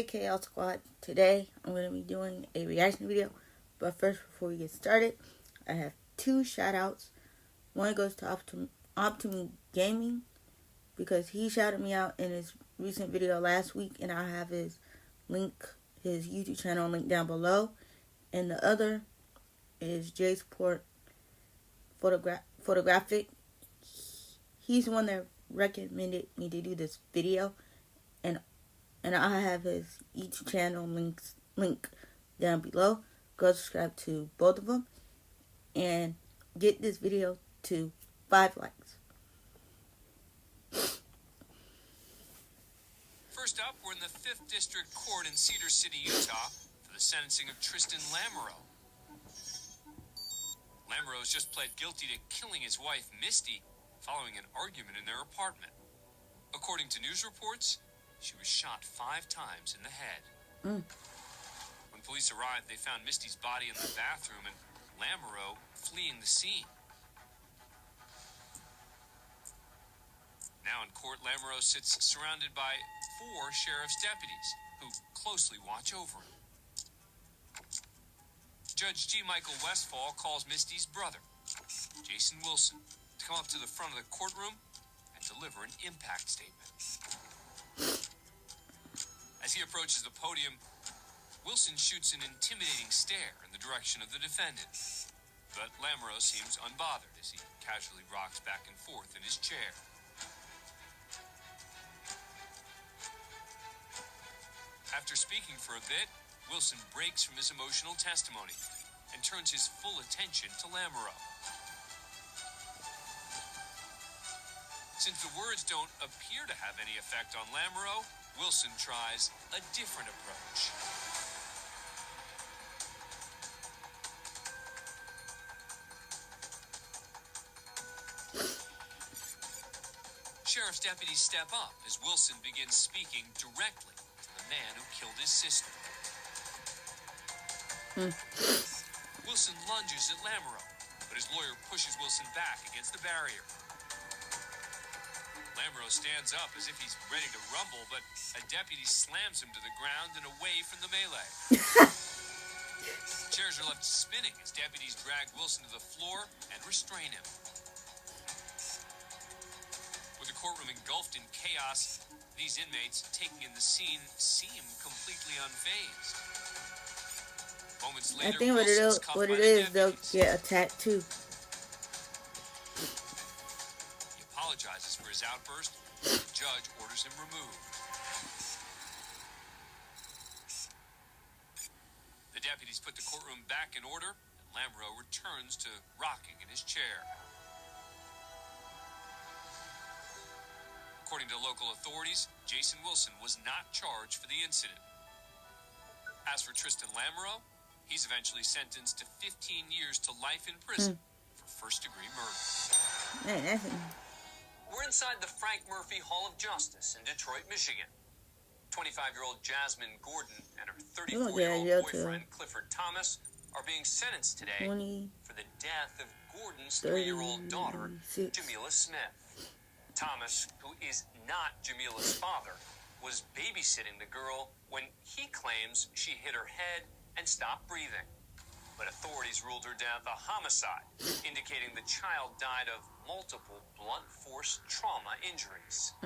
Chaos Squad. Today I'm going to be doing a reaction video, but first, before we get started, I have two shoutouts. One goes to Optimi Gaming because he shouted me out in his recent video last week, and I'll have his YouTube channel link down below. And the other is Photographic. He's the one that recommended me to do this video, and I'll have his YouTube channel link down below. Go subscribe to both of them and get this video to 5 likes. First up, we're in the 5th District Court in Cedar City, Utah, for the sentencing of Tristan Lamoureux. Lamoureux has just pled guilty to killing his wife, Misty, following an argument in their apartment. According to news reports, she was shot 5 times in the head. When police arrived, they found Misty's body in the bathroom and Lamoureux fleeing the scene. Now in court, Lamoureux sits surrounded by 4 sheriff's deputies who closely watch over him. Judge G. Michael Westfall calls Misty's brother, Jason Wilson, to come up to the front of the courtroom and deliver an impact statement. As he approaches the podium, Wilson shoots an intimidating stare in the direction of the defendant. But Lamoureux seems unbothered as he casually rocks back and forth in his chair. After speaking for a bit, Wilson breaks from his emotional testimony and turns his full attention to Lamoureux. Since the words don't appear to have any effect on Lamoureux, Wilson tries a different approach. Sheriff's deputies step up as Wilson begins speaking directly to the man who killed his sister. Wilson lunges at Lamoureux, but his lawyer pushes Wilson back against the barrier. Lamoureux stands up as if he's ready to rumble, but a deputy slams him to the ground and away from the melee. Chairs are left spinning as deputies drag Wilson to the floor and restrain him. With the courtroom engulfed in chaos, these inmates taking in the scene seem completely unfazed. Moments later, I think what it is, they'll get attacked too. He apologizes for his outburst. The judge orders him removed. The deputies put the courtroom back in order, and Lamoureux returns to rocking in his chair. According to local authorities, Jason Wilson was not charged for the incident. As for Tristan Lamoureux, he's eventually sentenced to 15 years to life in prison for first-degree murder. Man, We're inside the Frank Murphy Hall of Justice in Detroit, Michigan. 25-year-old Jasmine Gordon and her 34-year-old boyfriend, Clifford Thomas, are being sentenced today for the death of Gordon's 3-year-old daughter, Jamila Smith. Thomas, who is not Jamila's father, was babysitting the girl when he claims she hit her head and stopped breathing. But authorities ruled her death a homicide, indicating the child died of multiple blunt force trauma injuries.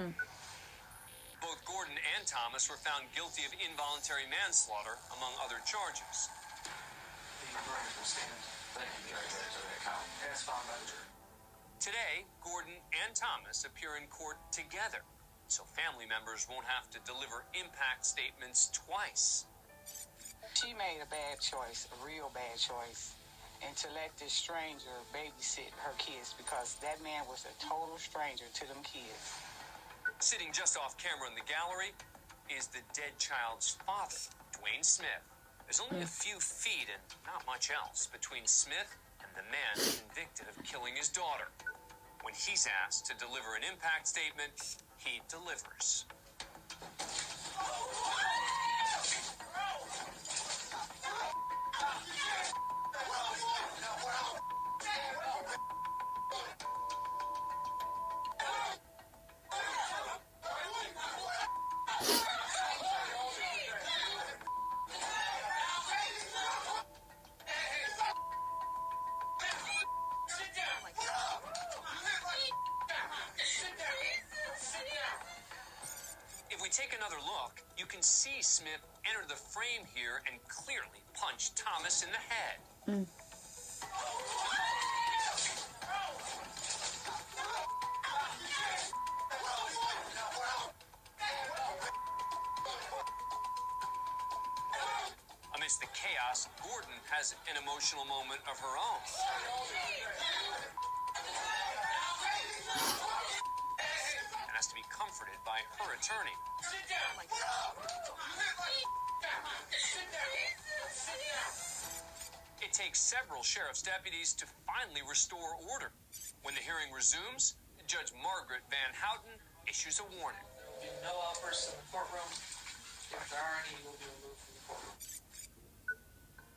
Both Gordon and Thomas were found guilty of involuntary manslaughter, among other charges. Today, Gordon and Thomas appear in court together, so family members won't have to deliver impact statements twice. She made a bad choice, a real bad choice, and to let this stranger babysit her kids, because that man was a total stranger to them kids. Sitting just off camera in the gallery is the dead child's father, Dwayne Smith. There's only a few feet and not much else between Smith and the man convicted of killing his daughter. When he's asked to deliver an impact statement, he delivers. talk, you can see Smith enter the frame here and clearly punch Thomas in the head. Amidst the chaos, Gordon has an emotional moment of her own. And has to be comforted by her attorney. It takes several sheriff's deputies to finally restore order. When the hearing resumes, Judge Margaret Van Houten issues a warning. There will be no outbursts in the courtroom. If there are any, you will be removed from the courtroom.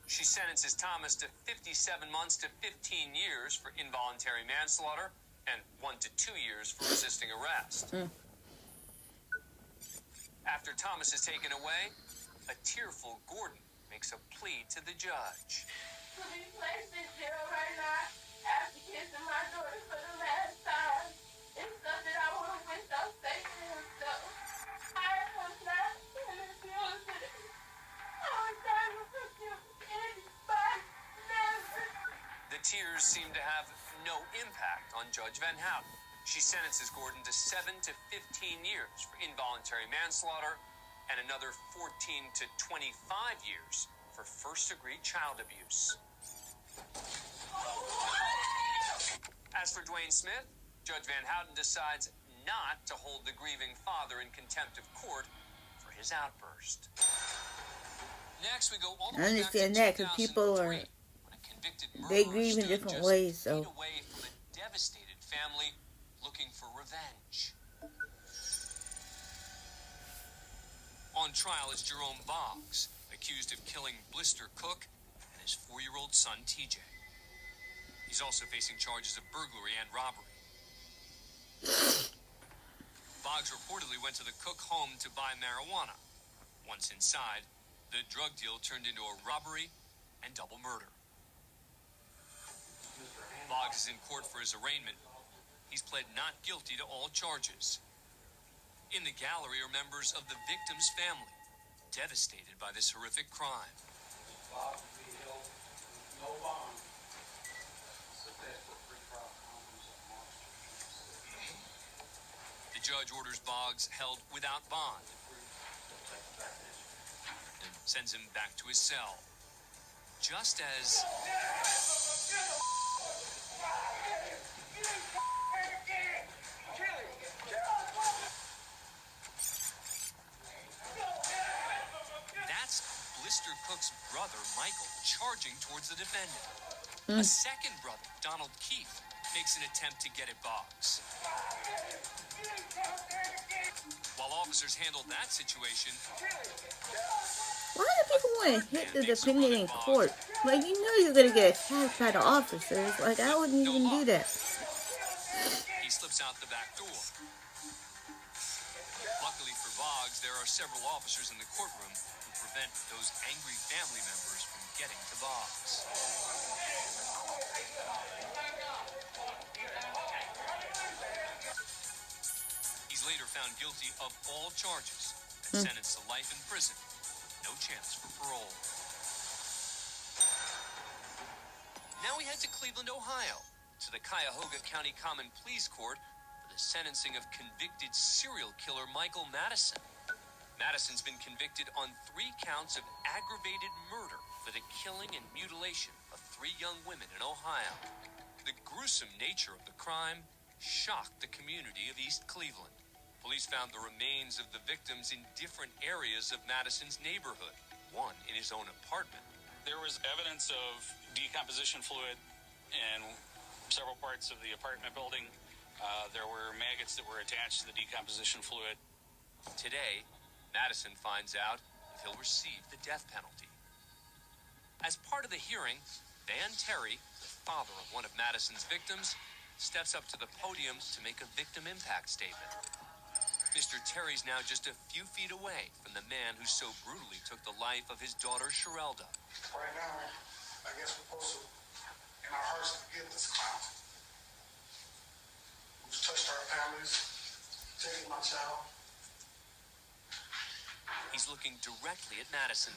She sentences Thomas to 57 months to 15 years for involuntary manslaughter and 1 to 2 years for resisting arrest. After Thomas is taken away, a tearful Gordon makes a plea to the judge. To be placed in jail right now after kissing my daughter for the last time. It's something I want to wish I say to him, though. I was not in the field today. I was trying to forgive anybody, never. The tears seem to have no impact on Judge Van Houten. She sentences Gordon to 7 to 15 years for involuntary manslaughter and another 14 to 25 years for first-degree child abuse. As for Dwayne Smith, Judge Van Houten decides not to hold the grieving father in contempt of court for his outburst. Next, we go all the way I understand that because people are, they grieve in different ways, so. Away from a devastated family looking for revenge. On trial is Jerome Boggs, accused of killing Blister Cook and his 4-year-old son, TJ. He's also facing charges of burglary and robbery. Boggs reportedly went to the Cook home to buy marijuana. Once inside, the drug deal turned into a robbery and double murder. Boggs is in court for his arraignment. He's pled not guilty to all charges. In the gallery are members of the victim's family, devastated by this horrific crime. The judge orders Boggs held without bond and sends him back to his cell. Just as that's Blister Cook's brother, Michael, charging towards the defendant. A second brother, Donald Keefe, makes an attempt to get at Boggs. While officers handled that situation, Why do people want to hit the defendant in court? Like, you know you're going to get attacked by the officers. Like, I wouldn't even do that. he slips out the back door. Luckily for Boggs, there are several officers in the courtroom who prevent those angry family members from getting to Boggs. He's later found guilty of all charges and sentenced to life in prison. No chance for parole. Now we head to Cleveland, Ohio, to the Cuyahoga County Common Pleas Court for the sentencing of convicted serial killer Michael Madison. Madison's been convicted on 3 counts of aggravated murder for the killing and mutilation of 3 young women in Ohio. The gruesome nature of the crime shocked the community of East Cleveland. Police found the remains of the victims in different areas of Madison's neighborhood, one in his own apartment. There was evidence of decomposition fluid in several parts of the apartment building. There were maggots that were attached to the decomposition fluid. Today, Madison finds out if he'll receive the death penalty. As part of the hearing, Van Terry, the father of one of Madison's victims, steps up to the podium to make a victim impact statement. Mr. Terry's now just a few feet away from the man who so brutally took the life of his daughter, Sherelda. Right now, I guess we're supposed to, in our hearts, forgive this clown who's touched our families, taken my child, He's looking directly at Madison.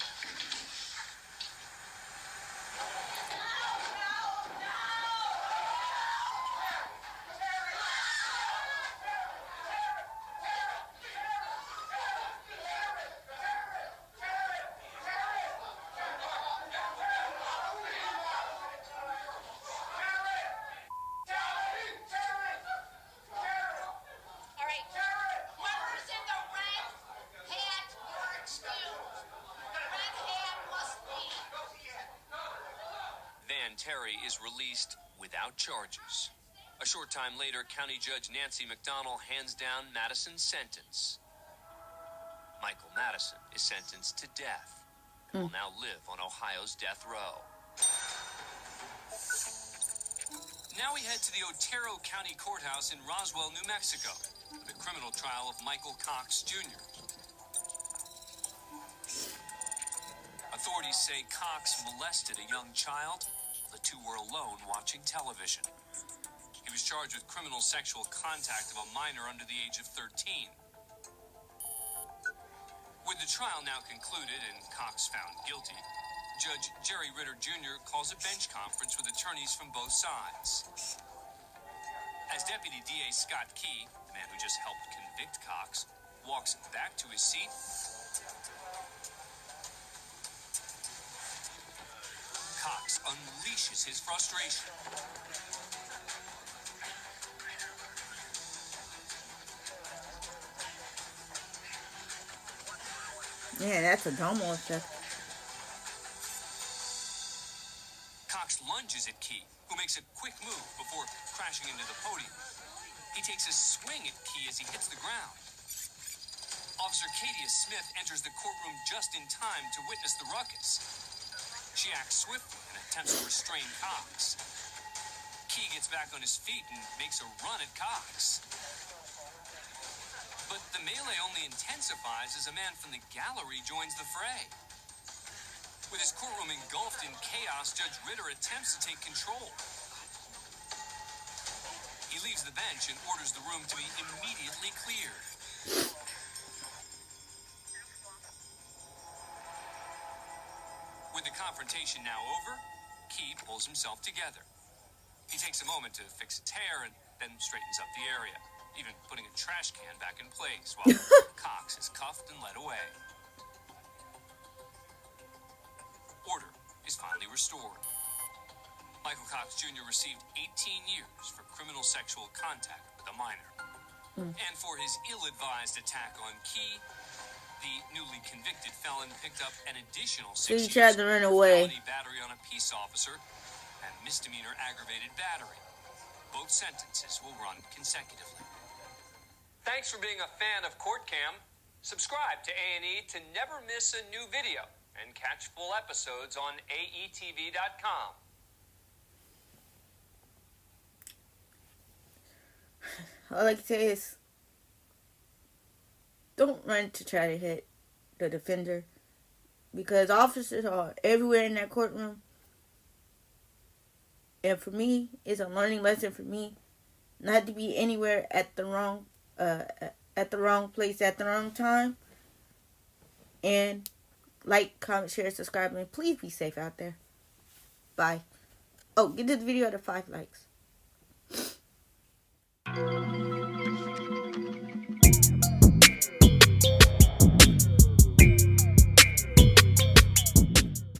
Terry is released without charges. A short time later, County Judge Nancy McDonnell hands down Madison's sentence. Michael Madison is sentenced to death and will now live on Ohio's death row. Now we head to the Otero County Courthouse in Roswell, New Mexico, for the criminal trial of Michael Cox Jr. Authorities say Cox molested a young child. The two were alone watching television. He was charged with criminal sexual contact of a minor under the age of 13. With the trial now concluded and Cox found guilty, Judge Jerry Ritter Jr. calls a bench conference with attorneys from both sides. As Deputy DA Scott Key, the man who just helped convict Cox, walks back to his seat, Cox unleashes his frustration. Yeah, that's a domino effect. Cox lunges at Key, who makes a quick move before crashing into the podium. He takes a swing at Key as he hits the ground. Officer Katia Smith enters the courtroom just in time to witness the ruckus. She acts swiftly and attempts to restrain Cox. Key gets back on his feet and makes a run at Cox. But the melee only intensifies as a man from the gallery joins the fray. With his courtroom engulfed in chaos, Judge Ritter attempts to take control. He leaves the bench and orders the room to be immediately cleared. With the confrontation now over, Key pulls himself together. He takes a moment to fix a tear and then straightens up the area, even putting a trash can back in place while Cox is cuffed and led away. Order is finally restored. Michael Cox Jr. received 18 years for criminal sexual contact with a minor. And for his ill-advised attack on Key, the newly convicted felon picked up an additional 6 years he tried to run away. felony battery on a peace officer and misdemeanor aggravated battery. Both sentences will run consecutively. Thanks for being a fan of CourtCam. Subscribe to A&E to never miss a new video and catch full episodes on aetv.com. All I can say is, don't run to try to hit the defender, because officers are everywhere in that courtroom. And for me, it's a learning lesson for me not to be anywhere at the wrong place at the wrong time. And like, comment, share, subscribe, and please be safe out there. Bye. Oh, get this video to 5 likes.